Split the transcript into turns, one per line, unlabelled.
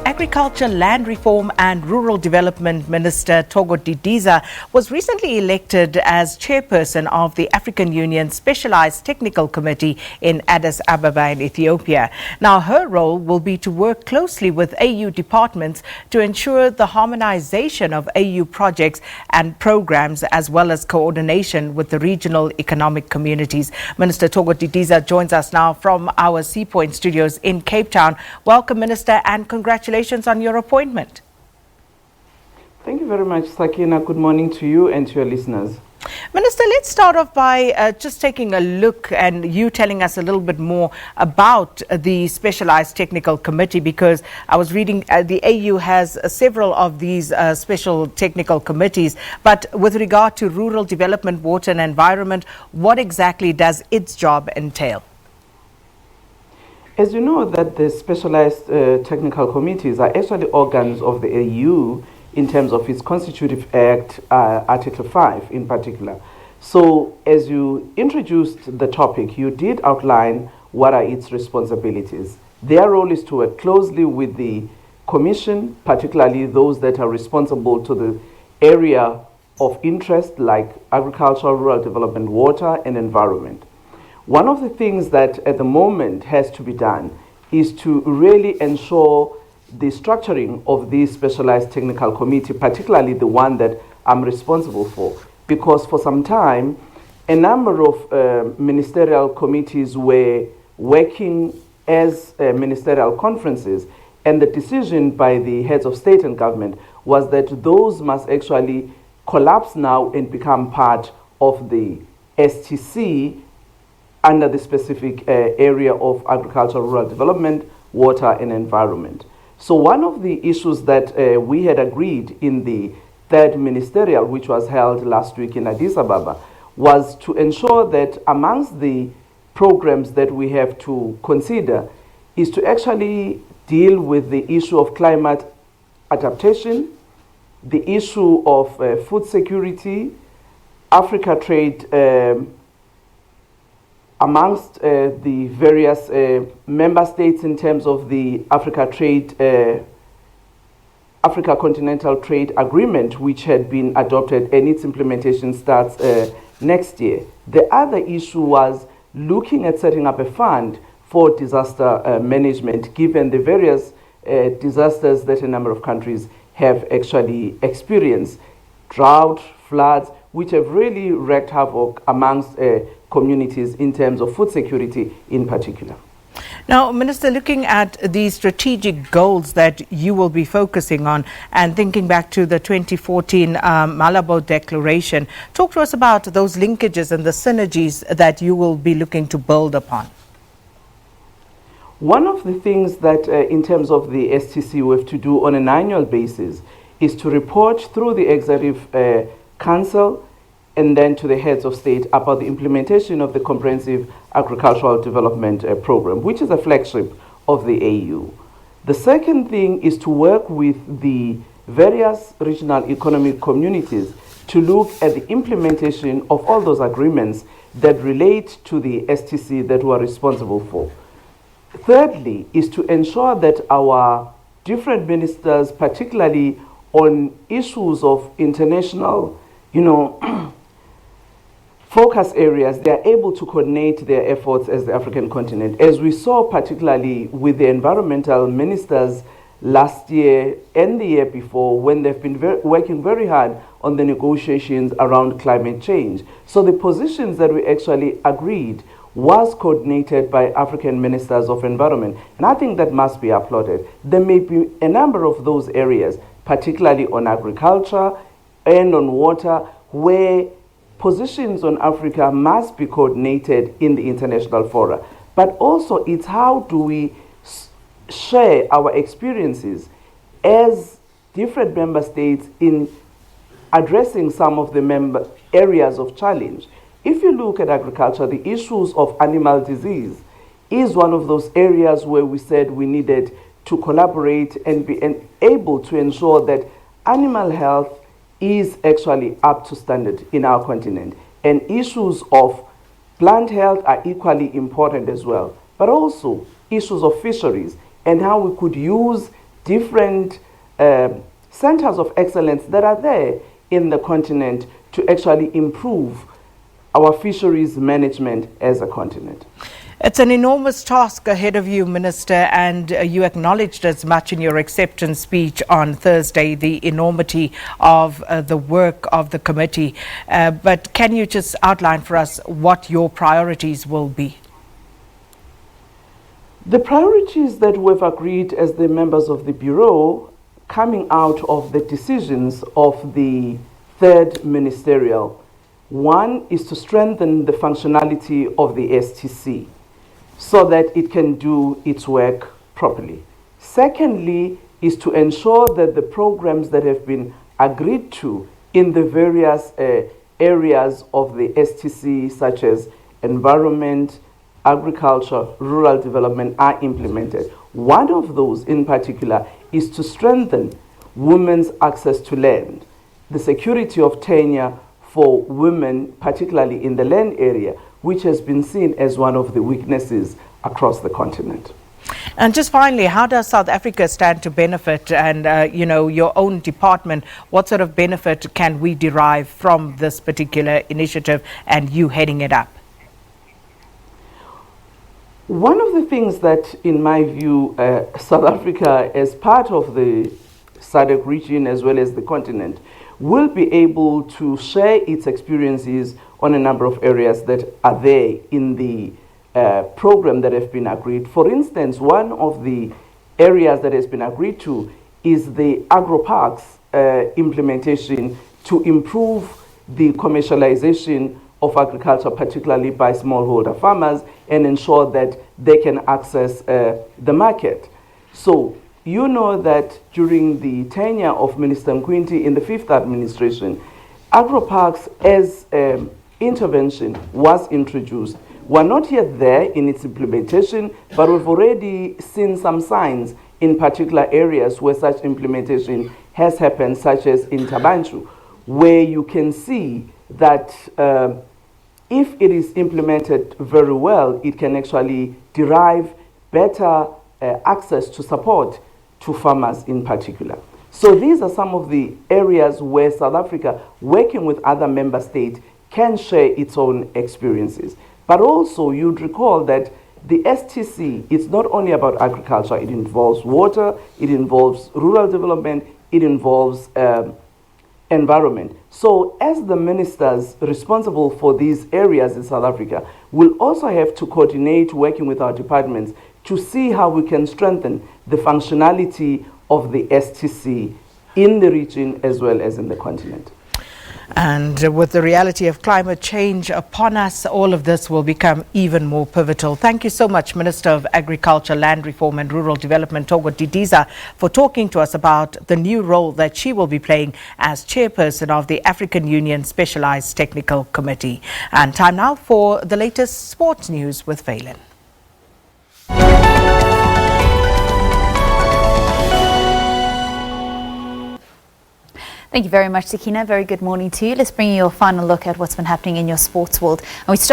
Agriculture, Land Reform and Rural Development Minister Thoko Didiza was recently elected as chairperson of the African Union Specialised Technical Committee in Addis, Ababa in Ethiopia. Now, her role will be to work closely with AU departments to ensure the harmonisation of AU projects and programmes, as well as coordination with the regional economic communities. Minister Thoko Didiza joins us now from our Seapoint studios in Cape Town. Welcome, Minister, and congratulations on your appointment.
Thank you very much, Sakina. Good morning to you and to your listeners.
Minister, let's start off by just taking a look and you telling us a little bit more about the Specialised Technical Committee, because I was reading the AU has several of these special technical committees. But with regard to rural development, water and environment, what exactly does its job entail?
As you know, that the specialized technical committees are actually organs of the AU in terms of its Constitutive Act, Article 5 in particular. So as you introduced the topic, you did outline what are its responsibilities. Their role is to work closely with the Commission, particularly those that are responsible to the area of interest like agriculture, rural development, water and environment. One of the things that at the moment has to be done is to really ensure the structuring of this specialized technical committee, particularly the one that I'm responsible for, because for some time, a number of ministerial committees were working as ministerial conferences, and the decision by the heads of state and government was that those must actually collapse now and become part of the STC under the specific area of agriculture, rural development, water and environment. So one of the issues that we had agreed in the third ministerial, which was held last week in Addis Ababa, was to ensure that amongst the programs that we have to consider is to actually deal with the issue of climate adaptation, the issue of food security, Africa trade, amongst the various member states in terms of the Africa Continental Trade Agreement, which had been adopted and its implementation starts next year. The other issue was looking at setting up a fund for disaster management, given the various disasters that a number of countries have actually experienced, drought, floods, which have really wreaked havoc amongst communities in terms of food security in particular.
Now, Minister, looking at the strategic goals that you will be focusing on and thinking back to the 2014 Malabo Declaration, talk to us about those linkages and the synergies that you will be looking to build upon.
One of the things that in terms of the STC we have to do on an annual basis is to report through the Executive Council and then to the heads of state about the implementation of the Comprehensive Agricultural Development Program, which is a flagship of the AU. The second thing is to work with the various regional economic communities to look at the implementation of all those agreements that relate to the STC that we are responsible for. Thirdly is to ensure that our different ministers, particularly on issues of international, focus areas, they are able to coordinate their efforts as the African continent. As we saw particularly with the environmental ministers last year and the year before, when they've been working very hard on the negotiations around climate change. So the positions that we actually agreed was coordinated by African ministers of environment. And I think that must be applauded. There may be a number of those areas, particularly on agriculture and on water, where positions on Africa must be coordinated in the international fora. But also it's how do we share our experiences as different member states in addressing some of the member areas of challenge. If you look at agriculture, the issues of animal disease is one of those areas where we said we needed to collaborate and be able to ensure that animal health is actually up to standard in our continent. And issues of plant health are equally important as well, but also issues of fisheries and how we could use different centers of excellence that are there in the continent to actually improve our fisheries management as a continent.
It's an enormous task ahead of you, Minister, and you acknowledged as much in your acceptance speech on Thursday, the enormity of the work of the committee. But can you just outline for us what your priorities will be?
The priorities that we've agreed as the members of the Bureau coming out of the decisions of the third ministerial. One is to strengthen the functionality of the STC so that it can do its work properly. Secondly, is to ensure that the programs that have been agreed to in the various areas of the STC, such as environment, agriculture, rural development, are implemented. One of those in particular is to strengthen women's access to land, the security of tenure for women, particularly in the land area, which has been seen as one of the weaknesses across the continent.
And just finally, how does South Africa stand to benefit? And, your own department, what sort of benefit can we derive from this particular initiative and you heading it up?
One of the things that, in my view, South Africa, as part of the SADC region as well as the continent, will be able to share its experiences on a number of areas that are there in the program that have been agreed. For instance, one of the areas that has been agreed to is the agro-parks implementation to improve the commercialization of agriculture, particularly by smallholder farmers, and ensure that they can access the market. So you know that during the tenure of Minister Mkwinti in the 5th administration, agro-parks as intervention was introduced. We're not yet there in its implementation, but we've already seen some signs in particular areas where such implementation has happened, such as in Tabanchu, where you can see that if it is implemented very well, it can actually derive better access to support to farmers in particular. So these are some of the areas where South Africa, working with other member states, can share its own experiences. But also, you'd recall that the STC is not only about agriculture, it involves water, it involves rural development, it involves environment. So as the ministers responsible for these areas in South Africa will also have to coordinate working with our departments to see how we can strengthen the functionality of the STC in the region as well as in the continent.
And with the reality of climate change upon us, all of this will become even more pivotal. Thank you so much, Minister of Agriculture, Land Reform and Rural Development, Thoko Didiza, for talking to us about the new role that she will be playing as chairperson of the African Union Specialised Technical Committee. And time now for the latest sports news with Valen.
Thank you very much, Sakina. Very good morning to you. Let's bring you your final look at what's been happening in your sports world. And we start